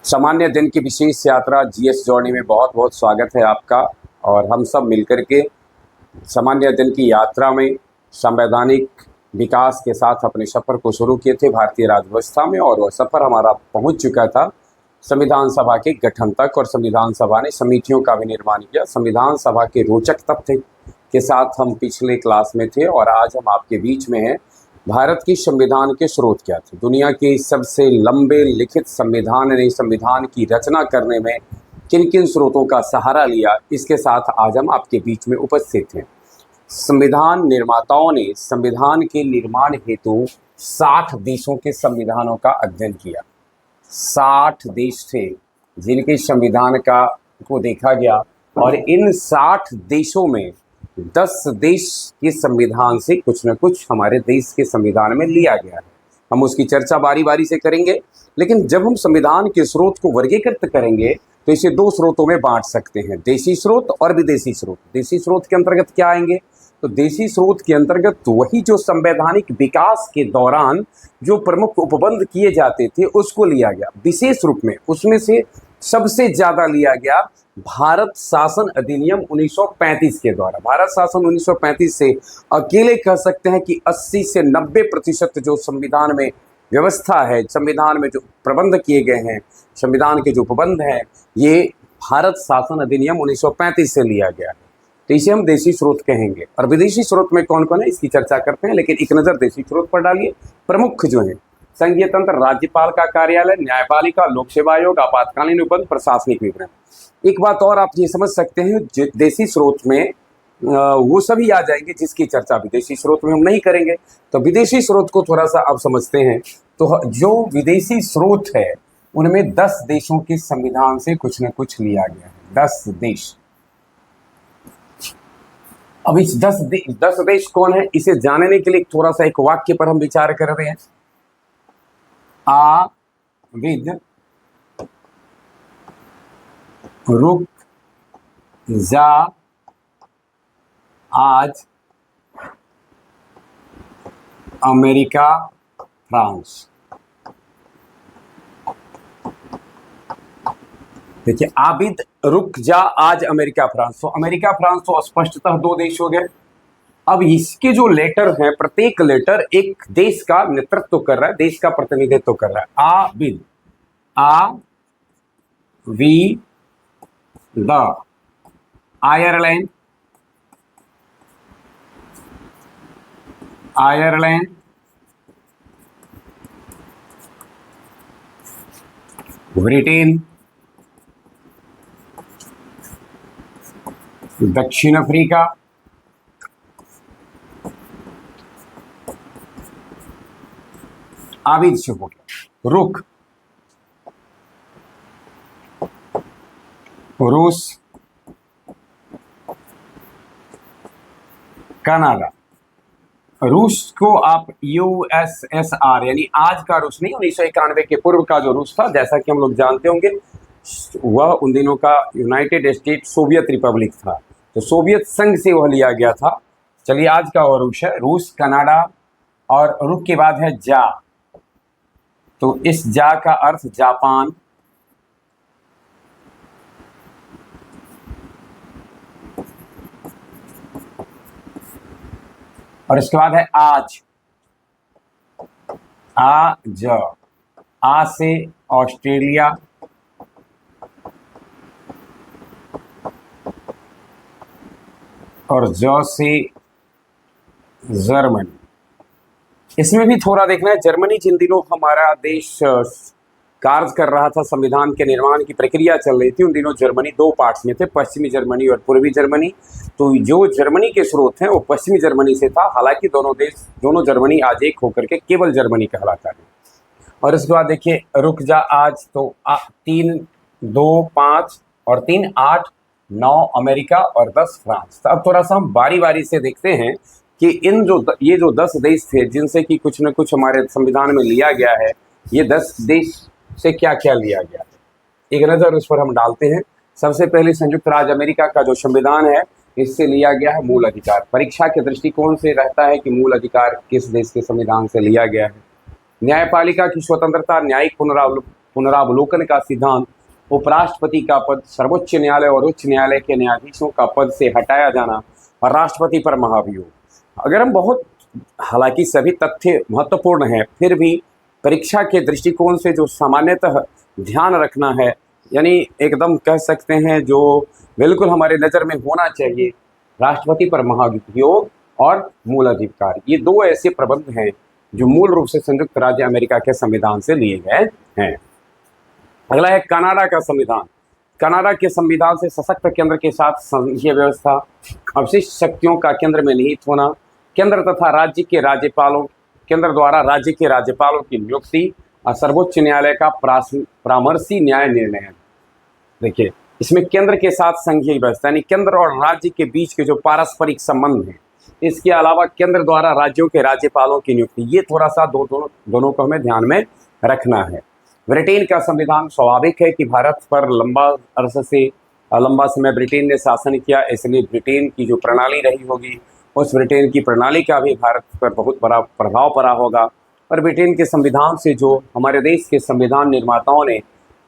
सामान्य दिन की विशेष यात्रा जीएस जर्नी में बहुत बहुत स्वागत है आपका। और हम सब मिलकर के सामान्य दिन की यात्रा में संवैधानिक विकास के साथ अपने सफ़र को शुरू किए थे भारतीय राज्य व्यवस्था में, और वह सफ़र हमारा पहुंच चुका था संविधान सभा के गठन तक। और संविधान सभा ने समितियों का भी निर्माण किया। संविधान सभा के रोचक तथ्य के साथ हम पिछले क्लास में थे और आज हम आपके बीच में हैं। भारत की संविधान के स्रोत क्या थे? दुनिया के सबसे लंबे लिखित संविधान ने संविधान की रचना करने में किन किन स्रोतों का सहारा लिया, इसके साथ आज हम आपके बीच में उपस्थित हैं। संविधान निर्माताओं ने संविधान के निर्माण हेतु 60 देशों के संविधानों का अध्ययन किया। 60 देश थे जिनके संविधान को देखा गया, और इन 60 देशों में 10 देश के संविधान से कुछ न कुछ हमारे देश के संविधान में लिया गया है। हम उसकी चर्चा बारी बारी से करेंगे, लेकिन जब हम संविधान के स्रोत को वर्गीकृत करेंगे तो इसे 2 स्रोतों में बांट सकते हैं, देशी स्रोत और विदेशी स्रोत। देशी स्रोत के अंतर्गत क्या आएंगे? तो देशी स्रोत के अंतर्गत वही जो संवैधानिक विकास के दौरान जो प्रमुख उपबंध किए जाते थे उसको लिया गया विशेष रूप में। उसमें से सबसे ज़्यादा लिया गया भारत शासन अधिनियम 1935 के द्वारा। भारत शासन 1935 से अकेले कह सकते हैं कि 80 से 90% जो संविधान में व्यवस्था है, संविधान में जो प्रबंध किए गए हैं, संविधान के जो उपबंध हैं, ये भारत शासन अधिनियम 1935 से लिया गया है। तो इसे हम देशी स्रोत कहेंगे। और विदेशी स्रोत में कौन कौन है इसकी चर्चा करते हैं, लेकिन एक नज़र देशी स्रोत पर डालिए। प्रमुख जो हैं संघीय तंत्र, राज्यपाल का कार्यालय, न्यायपालिका, लोक सेवा आयोग, आपातकालीन उपबंध, प्रशासनिक विवरण। एक बात और आप ये समझ सकते हैं, देशी स्रोत में वो सभी आ जाएंगे जिसकी चर्चा विदेशी स्रोत में हम नहीं करेंगे। तो विदेशी स्रोत को थोड़ा सा आप समझते हैं। तो जो विदेशी स्रोत है उनमें 10 देशों के संविधान से कुछ न कुछ लिया गया है। 10 देश। अब इस 10 देश कौन है, इसे जानने के लिए थोड़ा सा एक वाक्य पर हम विचार कर रहे हैं। आ विद रुक जा आज अमेरिका फ्रांस। देखिए, आबिद रुक जा आज अमेरिका फ्रांस। तो अमेरिका फ्रांस तो स्पष्टतः 2 देश हो गए। अब इसके जो लेटर हैं, प्रत्येक लेटर एक देश का नेतृत्व कर रहा है, देश का प्रतिनिधित्व कर रहा है। आबिद, आ वी द आयरलैंड, आयरलैंड, ब्रिटेन, दक्षिण अफ्रीका, आबिद से हो गया। रुक, रूस, कनाडा। रूस को आप यूएसएसआर यानी आज का रूस नहीं, 1991 के पूर्व का जो रूस था, जैसा कि हम लोग जानते होंगे, वह उन दिनों का यूनाइटेड स्टेट सोवियत रिपब्लिक था। तो सोवियत संघ से वह लिया गया था। चलिए, आज का वह रूस है, रूस, कनाडा। और रुक के बाद है जा। तो इस जा का अर्थ जापान, और इसके बाद है आज। आज, आ से ऑस्ट्रेलिया, और ज से जर्मनी। इसमें भी थोड़ा देखना है, जर्मनी जिन दिनों हमारा देश कार्य कर रहा था, संविधान के निर्माण की प्रक्रिया चल रही थी, उन दिनों जर्मनी 2 पार्ट्स में थे, पश्चिमी जर्मनी और पूर्वी जर्मनी। तो जो जर्मनी के स्रोत हैं वो पश्चिमी जर्मनी से था। हालांकि दोनों जर्मनी आज एक होकर के केवल जर्मनी कहलाता है। और इसके बाद देखिए, रुक जा आज, तो 3, 2, 5 और 3, 8, 9 अमेरिका और 10 फ्रांस। तो अब थोड़ा सा हम बारी बारी से देखते हैं कि ये जो 10 देश थे जिनसे कि कुछ न कुछ हमारे संविधान में लिया गया है, ये 10 देश से क्या क्या लिया गया है, एक नज़र उस पर हम डालते हैं। सबसे पहले संयुक्त राज्य अमेरिका का जो संविधान है, इससे लिया गया है मूल अधिकार। परीक्षा के दृष्टिकोण से रहता है कि मूल अधिकार किस देश के संविधान से लिया गया है। न्यायपालिका की स्वतंत्रता, न्यायिक पुनरावलोकन का सिद्धांत, उपराष्ट्रपति का पद, सर्वोच्च न्यायालय और उच्च न्यायालय के न्यायाधीशों का पद से हटाया जाना और राष्ट्रपति पर महाभियोग। अगर हम हालांकि सभी तथ्य महत्वपूर्ण हैं, फिर भी परीक्षा के दृष्टिकोण से जो सामान्यतः ध्यान रखना है, यानी एकदम कह सकते हैं जो बिल्कुल हमारे नज़र में होना चाहिए, राष्ट्रपति पर महाभियोग और मूल अधिकार, ये दो ऐसे प्रबंध हैं जो मूल रूप से संयुक्त राज्य अमेरिका के संविधान से लिए गए हैं। अगला है कनाडा का संविधान। कनाडा के संविधान से सशक्त केंद्र के साथ संघीय व्यवस्था, अवशिष्ट शक्तियों का केंद्र में निहित होना, केंद्र तथा राज्य के राज्यपालों, केंद्र द्वारा राज्य के राज्यपालों की नियुक्ति और सर्वोच्च न्यायालय का परामर्शी न्याय निर्णय। देखिए, इसमें केंद्र के साथ संघीय व्यवस्था यानी केंद्र और राज्य के बीच के जो पारस्परिक संबंध हैं, इसके अलावा केंद्र द्वारा राज्यों के राज्यपालों की नियुक्ति, ये थोड़ा सा दोनों को हमें ध्यान में रखना है। ब्रिटेन का संविधान, स्वाभाविक है कि भारत पर लंबा समय ब्रिटेन ने शासन किया, इसलिए ब्रिटेन की जो प्रणाली रही होगी उस ब्रिटेन की प्रणाली का भी भारत पर बहुत बड़ा प्रभाव पड़ा होगा। और ब्रिटेन के संविधान से जो हमारे देश के संविधान निर्माताओं ने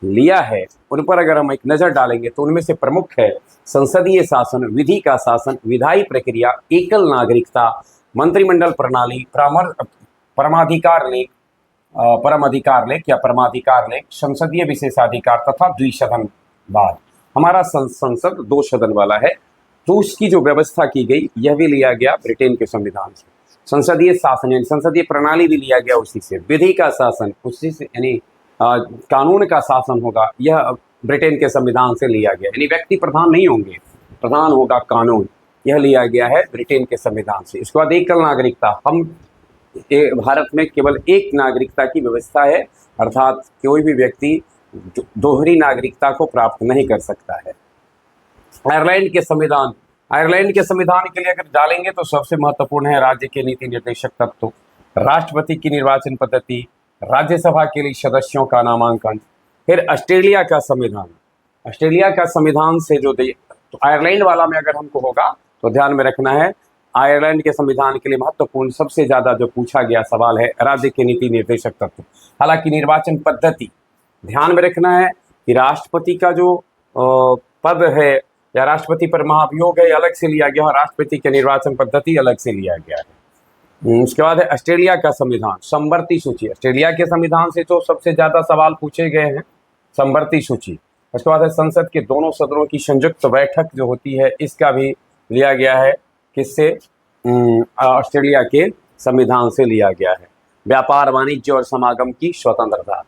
लिया है, उन पर अगर हम एक नज़र डालेंगे तो उनमें से प्रमुख है संसदीय शासन, विधि का शासन, विधायी प्रक्रिया, एकल नागरिकता, मंत्रिमंडल प्रणाली, परमाधिकार लेख, संसदीय विशेषाधिकार तथा द्विसदनवाद। हमारा संसद 2 सदन वाला है, तो उसकी जो व्यवस्था की गई यह भी लिया गया ब्रिटेन के संविधान से। संसदीय शासन यानी संसदीय प्रणाली भी लिया गया उसी से। विधि का शासन उसी से यानी कानून का शासन होगा, यह ब्रिटेन के संविधान से लिया गया, यानी व्यक्ति प्रधान नहीं होंगे, प्रधान होगा कानून, यह लिया गया है ब्रिटेन के संविधान से। इसके बाद एकल नागरिकता, भारत में केवल एक नागरिकता की व्यवस्था है, अर्थात कोई भी व्यक्ति दोहरी नागरिकता को प्राप्त नहीं कर सकता है। आयरलैंड के संविधान के लिए अगर डालेंगे तो सबसे महत्वपूर्ण है राज्य के नीति निर्देशक तत्व, राष्ट्रपति की निर्वाचन पद्धति, राज्यसभा के लिए सदस्यों का नामांकन। फिर ऑस्ट्रेलिया का संविधान से जो तो आयरलैंड वाला में अगर हमको होगा तो ध्यान में रखना है, आयरलैंड के संविधान के लिए महत्वपूर्ण सबसे ज़्यादा जो पूछा गया सवाल है राज्य के नीति निर्देशक तत्व। हालांकि निर्वाचन पद्धति ध्यान में रखना है कि राष्ट्रपति का जो पद है या राष्ट्रपति पर महाभियोग है, अलग से लिया गया, और राष्ट्रपति की निर्वाचन पद्धति अलग से लिया गया है। उसके बाद है ऑस्ट्रेलिया का संविधान, समवर्ती सूची। ऑस्ट्रेलिया के संविधान से तो सबसे ज़्यादा सवाल पूछे गए हैं, समवर्ती सूची। उसके बाद है संसद के दोनों सदनों की संयुक्त बैठक जो होती है, इसका भी लिया गया है, किससे? ऑस्ट्रेलिया के संविधान से लिया गया है। व्यापार, वाणिज्य और समागम की स्वतंत्रता।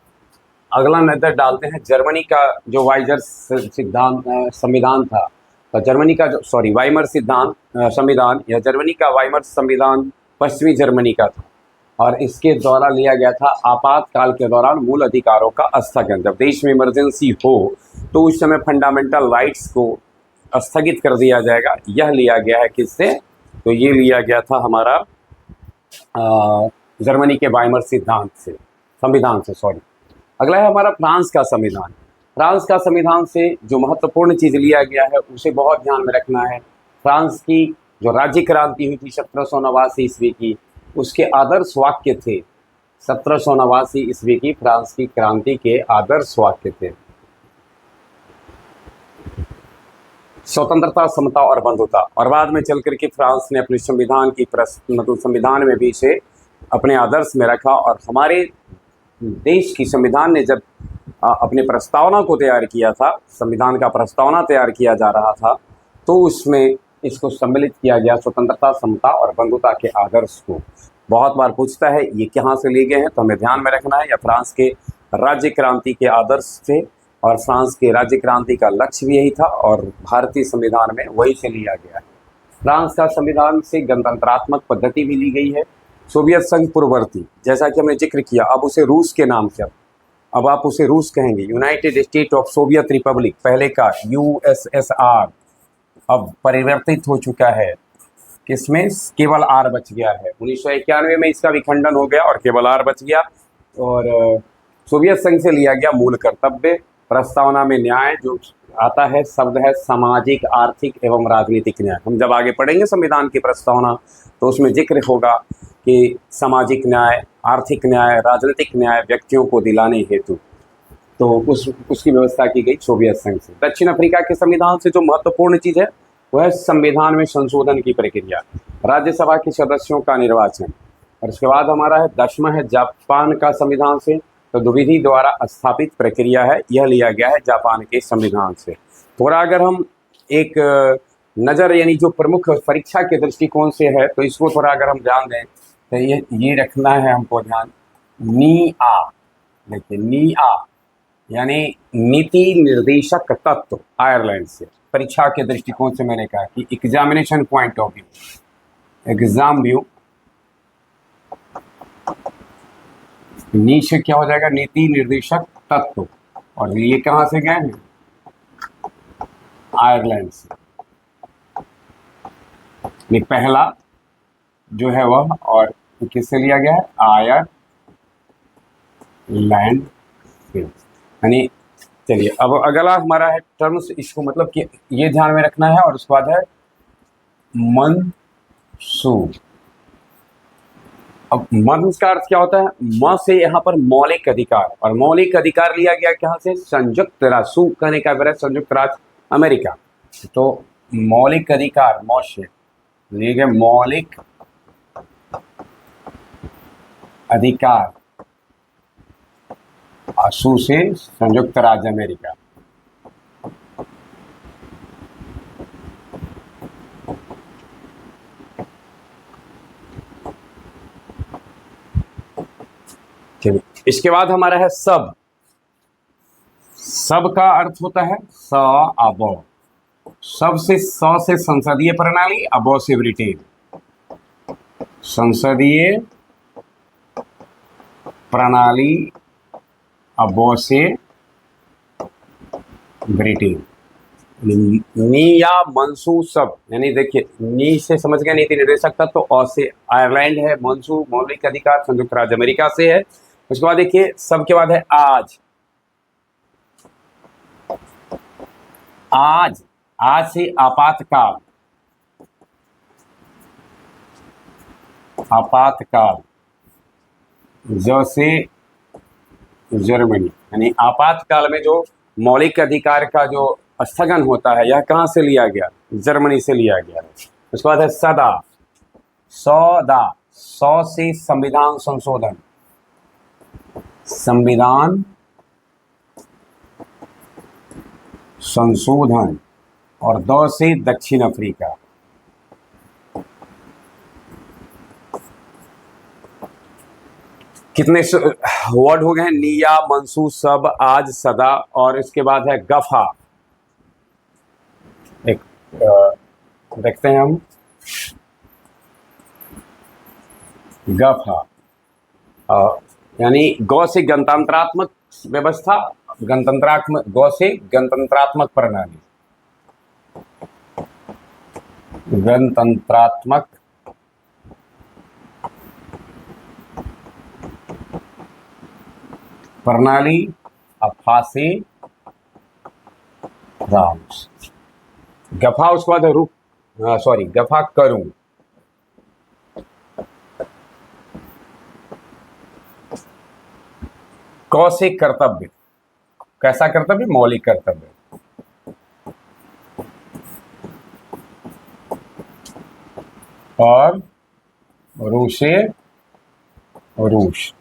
अगला नजर डालते हैं जर्मनी का जो वाइमर संविधान था, तो वाइमर संविधान या जर्मनी का वाइमर संविधान पश्चिमी जर्मनी का था, और इसके द्वारा लिया गया था आपातकाल के दौरान मूल अधिकारों का स्थगन। जब देश में इमरजेंसी हो तो उस समय फंडामेंटल राइट्स को स्थगित कर दिया जाएगा, यह लिया गया है किससे? तो ये लिया गया था हमारा जर्मनी के वाइमर संविधान से। अगला है हमारा फ्रांस का संविधान। फ्रांस का संविधान से जो महत्वपूर्ण चीज़ लिया गया है उसे बहुत ध्यान में रखना है। फ्रांस की जो राज्य क्रांति हुई थी 1789 ईस्वी की, उसके आदर्श वाक्य थे 1789 ईस्वी की फ्रांस की क्रांति के आदर्श वाक्य थे स्वतंत्रता, समता और बंधुता। और बाद में चल करके फ्रांस ने अपने संविधान में भी इसे अपने आदर्श में रखा। और हमारे देश की संविधान ने जब अपने प्रस्तावना को तैयार किया था, संविधान का प्रस्तावना तैयार किया जा रहा था, तो उसमें इसको सम्मिलित किया गया स्वतंत्रता, समता और बंधुता के आदर्श को। बहुत बार पूछता है ये कहाँ से लिए गए हैं, तो हमें ध्यान में रखना है, या फ्रांस के राज्य क्रांति के आदर्श थे, और फ्रांस के राज्य क्रांति का लक्ष्य भी यही था, और भारतीय संविधान में वही से लिया गया है। फ्रांस का संविधान से गणतंत्रात्मक पद्धति भी ली गई है। सोवियत संघ पूर्ववर्ती, जैसा कि हमने जिक्र किया, अब उसे रूस के नाम से, अब आप उसे रूस कहेंगे, United state of Soviet Republic, पहले का USSR अब परिवर्तित हो चुका है, किसमें? केवल R बच गया है। 1991 में इसका विखंडन हो गया और केवल R बच गया। और सोवियत संघ से लिया गया मूल कर्तव्य। प्रस्तावना में न्याय जो आता है शब्द है सामाजिक, आर्थिक एवं राजनीतिक न्याय। हम जब आगे पढ़ेंगे संविधान की प्रस्तावना तो उसमें जिक्र होगा कि सामाजिक न्याय, आर्थिक न्याय, राजनीतिक न्याय व्यक्तियों को दिलाने हेतु। तो उसकी व्यवस्था की गई सोवियत संघ से। दक्षिण अफ्रीका के संविधान से जो महत्वपूर्ण चीज़ है वह है संविधान में संशोधन की प्रक्रिया, राज्यसभा के सदस्यों का निर्वाचन। और उसके बाद हमारा है 10वां है जापान का संविधान से, तो द्विविधि द्वारा स्थापित प्रक्रिया है, यह लिया गया है जापान के संविधान से। थोड़ा अगर हम एक नज़र यानी जो प्रमुख परीक्षा के दृष्टिकोण से है तो इसको थोड़ा अगर हम ध्यान दें तो ये रखना है हमको ध्यान। नी आ, देखिए नी आ यानी नीति निर्देशक तत्व, आयरलैंड से। परीक्षा के दृष्टिकोण से मैंने कहा कि examination point of view, exam view, नी से क्या हो जाएगा, नीति निर्देशक तत्व। और ये कहाँ से गए हैं, आयरलैंड से। ये पहला जो है वह, और किससे लिया गया है, आयरलैंड से। यानी चलिए अब अगला हमारा है टर्म्स, इसको मतलब कि ये ध्यान में रखना है। और उसके बाद है मनसूब। अब मन का अर्थ क्या होता है, म से यहाँ पर मौलिक अधिकार, और मौलिक अधिकार लिया गया कहाँ से, संयुक्त राष्ट्र, सू कहने का अभिप्राय संयुक्त राज्य अमेरिका। तो मौलिक अधिकार मौ से लिए गए मौलिक अधिकार, सू से संयुक्त राज्य अमेरिका। इसके बाद हमारा है सब। सब का अर्थ होता है स अबो। सब से स से संसदीय प्रणाली, अबो से ब्रिटेन। संसदीय प्रणाली, अबो से ब्रिटेन। नी या मनसू सब, यानी देखिए नी से समझ गया नीति निर्देशक तत्व, तो अ से आयरलैंड है, मनसू मौलिक अधिकार संयुक्त राज्य अमेरिका से है। उसके बाद देखिए सब के बाद है आज। आज, आज से आपातकाल, आपातकाल, ज से जर्मनी, यानी आपातकाल में जो मौलिक अधिकार का जो स्थगन होता है, यह कहाँ से लिया गया, जर्मनी से लिया गया। उसके बाद है सदा, सौदा, सौ से संविधान संशोधन, संविधान संशोधन, और द से दक्षिण अफ्रीका। कितने वर्ड हो गए हैं, निया, मनसू, सब, आज, सदा, और इसके बाद है गफा। एक देखते हैं हम, गफा यानी गौ से गणतंत्रात्मक व्यवस्था, गणतंत्रात्मक, गौ से गणतंत्रात्मक प्रणाली, गणतंत्रात्मक प्रणाली, अफा से राम, गफा। उसके बाद रुक, सॉरी गफा करूं, क से कर्तव्य, कैसा कर्तव्य, मौलिक कर्तव्य। और रू से रूस।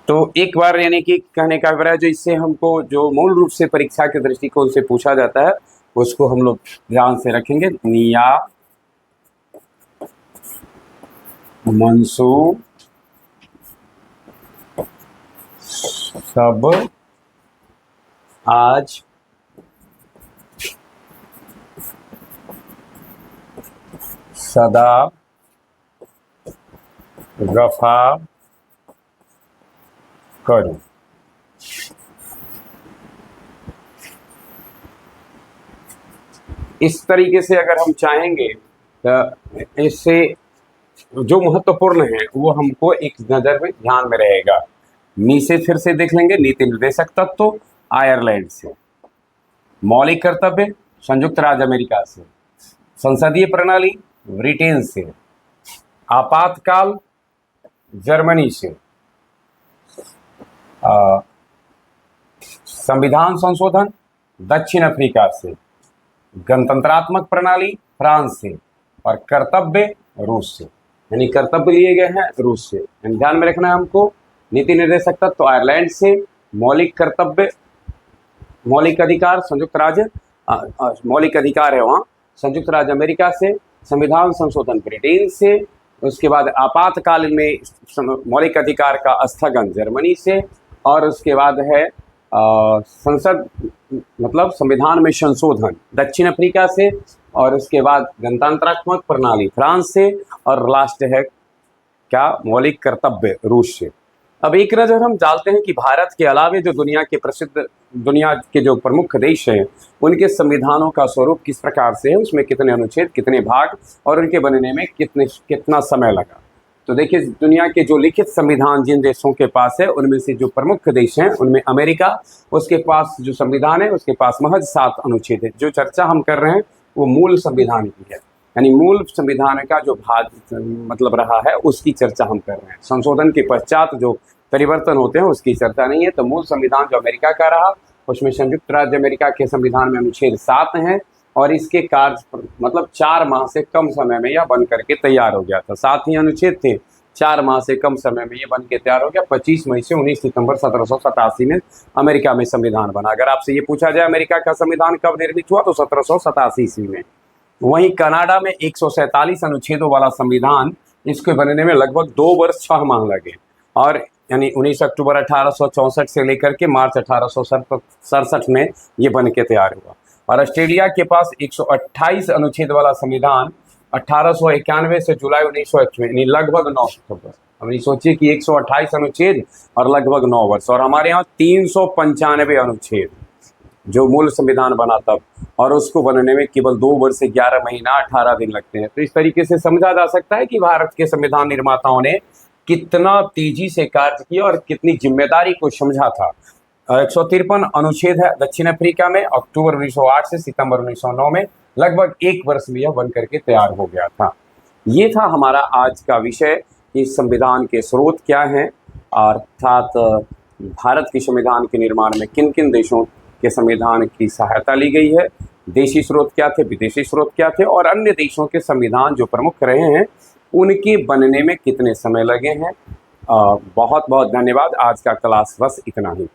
तो एक बार यानी कि कहने का अभिप्राय जो इससे हमको जो मूल रूप से परीक्षा के दृष्टिकोण से पूछा जाता है उसको हम लोग ध्यान से रखेंगे। निया, मनसू, सब, आज, सदा, गफा करूं। इस तरीके से अगर हम चाहेंगे तो इससे जो महत्वपूर्ण है वो हमको एक नज़र में ध्यान में रहेगा। नीचे फिर से देख लेंगे, नीति निर्देशक तत्व आयरलैंड से, मौलिक कर्तव्य संयुक्त राज्य अमेरिका से, संसदीय प्रणाली ब्रिटेन से, आपातकाल जर्मनी से, संविधान संशोधन दक्षिण अफ्रीका से, गणतंत्रात्मक प्रणाली फ्रांस से और कर्तव्य रूस से। यानी कर्तव्य लिए गए हैं रूस से। यानी ध्यान में रखना है हमको। नीति निर्देशक तत्व आयरलैंड से, मौलिक कर्तव्य मौलिक अधिकार संयुक्त राज्य मौलिक अधिकार है वहाँ संयुक्त राज्य अमेरिका से, संविधान संशोधन ब्रिटेन से, उसके बाद आपातकाल में मौलिक अधिकार का स्थगन जर्मनी से, और उसके बाद है संसद मतलब संविधान में संशोधन दक्षिण अफ्रीका से, और उसके बाद गणतंत्रात्मक प्रणाली फ्रांस से, और लास्ट है क्या मौलिक कर्तव्य रूस से। अब एक नज़र हम डालते हैं कि भारत के अलावा जो दुनिया के जो प्रमुख देश हैं उनके संविधानों का स्वरूप किस प्रकार से है, उसमें कितने अनुच्छेद, कितने भाग और उनके बनने में कितना समय लगा। तो देखिए, दुनिया के जो लिखित संविधान जिन देशों के पास है उनमें से जो प्रमुख देश हैं उनमें अमेरिका, उसके पास जो संविधान है उसके पास महज 7 अनुच्छेद है। जो चर्चा हम कर रहे हैं वो मूल संविधान की है, यानी मूल संविधान का जो भाग मतलब रहा है उसकी चर्चा हम कर रहे हैं। संशोधन के पश्चात जो परिवर्तन होते हैं उसकी चर्चा नहीं है। तो मूल संविधान जो अमेरिका का रहा उसमें संयुक्त राज्य अमेरिका के संविधान में अनुच्छेद 7 हैं और इसके कार्य मतलब 4 माह से कम समय में यह बन करके तैयार हो गया था। 7 ही अनुच्छेद थे, 4 माह से कम समय में ये बन के तैयार हो गया। 25 मई से 19 सितंबर 1787 में अमेरिका में संविधान बना। अगर आपसे ये पूछा जाए अमेरिका का संविधान कब निर्मित हुआ तो 1787 ईस्वी में। वहीं कनाडा में 147 अनुच्छेदों वाला संविधान, इसके बनने में लगभग 2 वर्ष 6 माह लगे, और यानी 19 अक्टूबर 1864 से लेकर के मार्च 1867 में ये बन के तैयार हुआ। और ऑस्ट्रेलिया के पास 128 अनुच्छेद वाला संविधान 1891 से जुलाई 1901 यानी लगभग 9 सितंबर। अब सोचिए कि 128 अनुच्छेद और लगभग 9 वर्ष। और हमारे यहाँ 395 अनुच्छेद जो मूल संविधान बना तब, और उसको बनने में केवल 2 वर्ष से 11 महीना 18 दिन लगते हैं। तो इस तरीके से समझा जा सकता है कि भारत के संविधान निर्माताओं ने कितना तेजी से कार्य किया और कितनी जिम्मेदारी को समझा था। 153 अनुच्छेद है दक्षिण अफ्रीका में। अक्टूबर 1908 से सितंबर 1909 में लगभग 1 वर्ष में यह बन करके तैयार हो गया था। ये था हमारा आज का विषय कि संविधान के स्रोत क्या हैं, अर्थात भारत के संविधान के निर्माण में किन किन देशों के संविधान की सहायता ली गई है, देशी स्रोत क्या थे, विदेशी स्रोत क्या थे, और अन्य देशों के संविधान जो प्रमुख रहे हैं उनके बनने में कितने समय लगे हैं। बहुत बहुत धन्यवाद। आज का क्लास बस इतना ही।